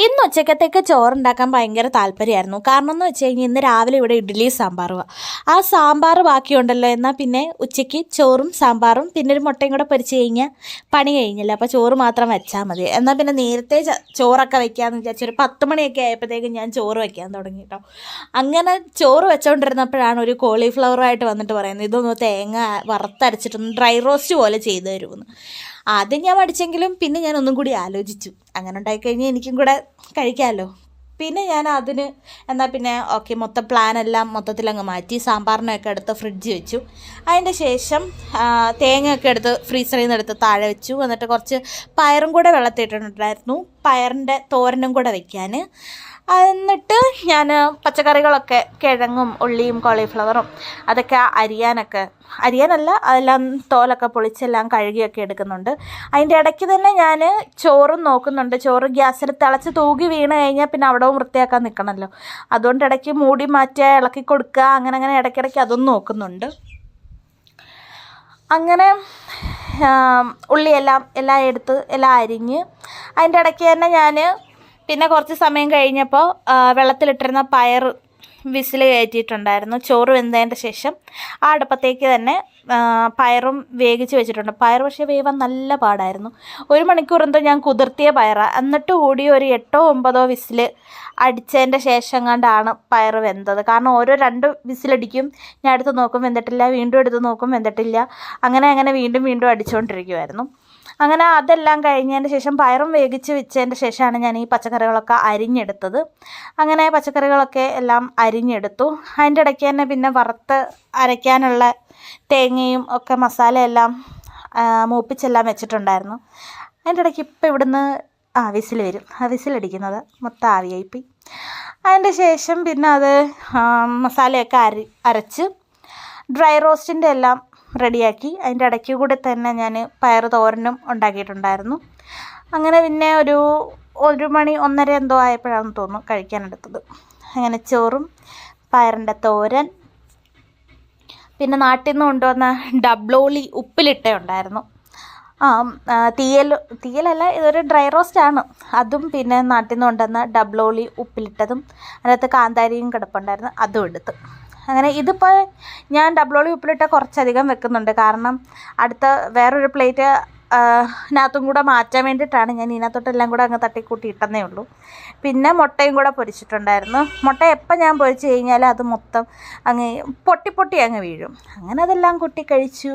ഇന്ന് ഉച്ചക്കത്തേക്ക് ചോറുണ്ടാക്കാൻ ഭയങ്കര താല്പര്യമായിരുന്നു. കാരണം എന്ന് വെച്ച് കഴിഞ്ഞാൽ ഇന്ന് രാവിലെ ഇവിടെ ഇഡ്ഡലി സാമ്പാറുമാണ്. ആ സാമ്പാർ ബാക്കിയുണ്ടല്ലോ, എന്നാൽ പിന്നെ ഉച്ചയ്ക്ക് ചോറും സാമ്പാറും പിന്നെ ഒരു മുട്ടയും കൂടെ പൊരിച്ച് കഴിഞ്ഞാൽ പണി കഴിഞ്ഞില്ല. അപ്പോൾ ചോറ് മാത്രം വെച്ചാൽ മതി. എന്നാൽ പിന്നെ നേരത്തെ ചോറൊക്കെ വെക്കാമെന്ന് വിചാരിച്ചു. ഒരു 10 മണിയൊക്കെ ആയപ്പോഴത്തേക്കും ഞാൻ ചോറ് വെക്കാൻ തുടങ്ങി കേട്ടോ. അങ്ങനെ ചോറ് വെച്ചുകൊണ്ടിരുന്നപ്പോഴാണ് ഒരു കോളിഫ്ലവറായിട്ട് വന്നിട്ട് പറയുന്നത്, ഇതൊന്ന് തേങ്ങ വറുത്തരച്ചിട്ടൊന്ന് ഡ്രൈ റോസ്റ്റ് പോലെ ചെയ്തു തരുമെന്ന്. ആദ്യം ഞാൻ മടിച്ചെങ്കിലും പിന്നെ ഞാൻ ഒന്നും കൂടി ആലോചിച്ചു. അങ്ങനെ ഉണ്ടായിക്കഴിഞ്ഞാൽ എനിക്കും കൂടെ കഴിക്കാമല്ലോ. പിന്നെ ഞാൻ അതിന് എന്നാൽ പിന്നെ ഓക്കെ, മൊത്തം പ്ലാനെല്ലാം മൊത്തത്തിലങ്ങ് മാറ്റി സാമ്പാറിനൊക്കെ എടുത്ത് ഫ്രിഡ്ജ് വെച്ചു. അതിൻ്റെ ശേഷം തേങ്ങയൊക്കെ എടുത്ത് ഫ്രീസറിൽ നിന്ന് എടുത്ത് താഴെ വെച്ചു. എന്നിട്ട് കുറച്ച് പയറും കൂടെ വെള്ളത്തിട്ടുണ്ടായിരുന്നു, പയറിൻ്റെ തോരനും കൂടെ വയ്ക്കാൻ. എന്നിട്ട് ഞാൻ പച്ചക്കറികളൊക്കെ കിഴങ്ങും ഉള്ളിയും കോളിഫ്ലവറും അതൊക്കെ അരിയാനല്ല, അതെല്ലാം തോലൊക്കെ പൊളിച്ചെല്ലാം കഴുകിയൊക്കെ എടുക്കുന്നുണ്ട്. അതിൻ്റെ ഇടയ്ക്ക് തന്നെ ഞാൻ ചോറും നോക്കുന്നുണ്ട്. ചോറ് ഗ്യാസിൽ തിളച്ച് തൂകി വീണ് കഴിഞ്ഞാൽ പിന്നെ അവിടവും വൃത്തിയാക്കാൻ നിൽക്കണമല്ലോ. അതുകൊണ്ട് ഇടയ്ക്ക് മൂടി മാറ്റുക, ഇളക്കി കൊടുക്കുക, അങ്ങനെ ഇടയ്ക്കിടയ്ക്ക് അതും നോക്കുന്നുണ്ട്. അങ്ങനെ ഉള്ളിയെല്ലാം എടുത്ത് എല്ലാം അരിഞ്ഞ് അതിൻ്റെ ഇടയ്ക്ക് തന്നെ ഞാൻ പിന്നെ കുറച്ച് സമയം കഴിഞ്ഞപ്പോൾ വെള്ളത്തിലിട്ടിരുന്ന പയർ വിസിൽ കയറ്റിയിട്ടുണ്ടായിരുന്നു. ചോറ് വെന്തതിൻ്റെ ശേഷം ആ അടുപ്പത്തേക്ക് തന്നെ പയറും വേവിച്ച് വെച്ചിട്ടുണ്ട്. പയർ പക്ഷേ വേവാൻ നല്ല പാടായിരുന്നു. 1 മണിക്കൂർ എന്തോ ഞാൻ കുതിർത്തിയ പയറാണ്. എന്നിട്ട് കൂടി ഒരു 8 or 9 വിസിൽ അടിച്ചതിൻ്റെ ശേഷം കണ്ടാണ് പയർ വെന്തത്. കാരണം ഓരോ 2 വിസിലടിക്കും, ഞാൻ എടുത്ത് നോക്കും വെന്തിട്ടില്ല, വീണ്ടും എടുത്ത് നോക്കും വെന്തിട്ടില്ല, അങ്ങനെ വീണ്ടും അടിച്ചുകൊണ്ടിരിക്കുമായിരുന്നു. അങ്ങനെ അതെല്ലാം കഴിഞ്ഞതിന് ശേഷം പയറും വേവിച്ച് വെച്ചതിൻ്റെ ശേഷമാണ് ഞാൻ ഈ പച്ചക്കറികളൊക്കെ അരിഞ്ഞെടുത്തത്. അങ്ങനെ പച്ചക്കറികളൊക്കെ എല്ലാം അരിഞ്ഞെടുത്തു. അതിൻ്റെ ഇടയ്ക്ക് തന്നെ പിന്നെ വറുത്ത് അരയ്ക്കാനുള്ള തേങ്ങയും ഒക്കെ മസാലയെല്ലാം മൂപ്പിച്ചെല്ലാം വെച്ചിട്ടുണ്ടായിരുന്നു. അതിൻ്റെ ഇടയ്ക്ക് ഇപ്പോൾ ഇവിടുന്ന് വിസിൽ വരും. വിസിലടിക്കുന്നത് മൊത്തം ആവിയായിപ്പോയി. അതിൻ്റെ ശേഷം പിന്നെ അത് മസാലയൊക്കെ അരച്ച് ഡ്രൈ റോസ്റ്റിൻ്റെ എല്ലാം റെഡിയാക്കി. അതിൻ്റെ ഇടയ്ക്ക് കൂടെ തന്നെ ഞാൻ പയർ തോരനും ഉണ്ടാക്കിയിട്ടുണ്ടായിരുന്നു. അങ്ങനെ പിന്നെ ഒരു 1 മണി 1:30 എന്തോ ആയപ്പോഴാണെന്ന് തോന്നുന്നു കഴിക്കാനെടുത്തത്. അങ്ങനെ ചോറും പയറിൻ്റെ തോരൻ, പിന്നെ നാട്ടിൽ നിന്ന് കൊണ്ടുവന്ന ഡബ്ലോളി ഉപ്പിലിട്ട ഉണ്ടായിരുന്നു. തീയലല്ല, ഇതൊരു ഡ്രൈ റോസ്റ്റാണ്. അതും പിന്നെ നാട്ടിൽ നിന്ന് കൊണ്ടുവന്ന ഡബ്ലോളി ഉപ്പിലിട്ടതും, അതിനകത്ത് കാന്താരിയും കിടപ്പുണ്ടായിരുന്നു, അതും എടുത്ത്. അങ്ങനെ ഇതിപ്പോൾ ഞാൻ ഡബ്ലോളി ഉപ്പിലിട്ട കുറച്ചധികം വെക്കുന്നുണ്ട്. കാരണം അടുത്ത വേറൊരു പ്ലേറ്റ് ഇതിനകത്തും കൂടെ മാറ്റാൻ വേണ്ടിയിട്ടാണ് ഞാൻ ഇതിനകത്തോട്ടെല്ലാം കൂടെ അങ്ങ് തട്ടിക്കൂട്ടി ഇട്ടെന്നേ ഉള്ളൂ. പിന്നെ മുട്ടയും കൂടെ പൊരിച്ചിട്ടുണ്ടായിരുന്നു. മുട്ട എപ്പോൾ ഞാൻ പൊരിച്ച് കഴിഞ്ഞാൽ അത് മൊത്തം അങ്ങ് പൊട്ടി അങ്ങ് വീഴും. അങ്ങനെ അതെല്ലാം കൂട്ടി കഴിച്ചു.